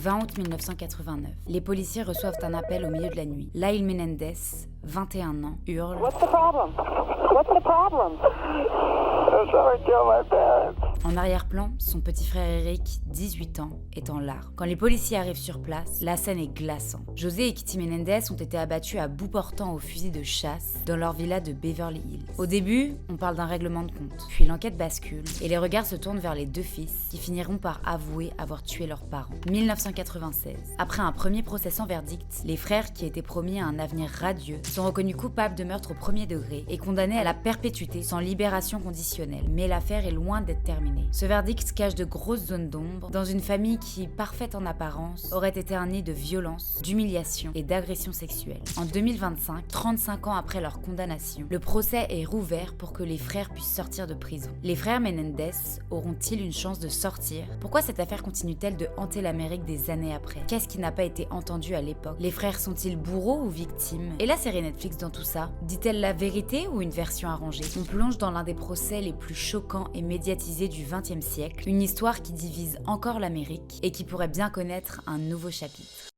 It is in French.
20 août 1989. Les policiers reçoivent un appel au milieu de la nuit. Lyle Menendez, 21 ans, hurle. What's the problem? What's the problem? I'm trying to kill my parents. En arrière-plan, son petit frère Eric, 18 ans, est en larmes. Quand les policiers arrivent sur place, la scène est glaçante. José et Kitty Menendez ont été abattus à bout portant au fusil de chasse dans leur villa de Beverly Hills. Au début, on parle d'un règlement de compte, puis l'enquête bascule et les regards se tournent vers les deux fils qui finiront par avouer avoir tué leurs parents. 1996. Après un premier procès sans verdict, les frères qui étaient promis à un avenir radieux sont reconnus coupables de meurtre au premier degré et condamnés à la perpétuité sans libération conditionnelle. Mais l'affaire est loin d'être terminée. Ce verdict cache de grosses zones d'ombre dans une famille qui, parfaite en apparence, aurait été un nid de violence, d'humiliation et d'agression sexuelle. En 2025, 35 ans après leur condamnation, le procès est rouvert pour que les frères puissent sortir de prison. Les frères Menendez auront-ils une chance de sortir? Pourquoi cette affaire continue-t-elle de hanter l'Amérique des années après? Qu'est-ce qui n'a pas été entendu à l'époque? Les frères sont-ils bourreaux ou victimes? Et la série Netflix dans tout ça, dit-elle la vérité ou une version arrangée? On plonge dans l'un des procès les plus choquants et médiatisés du XXe siècle, une histoire qui divise encore l'Amérique et qui pourrait bien connaître un nouveau chapitre.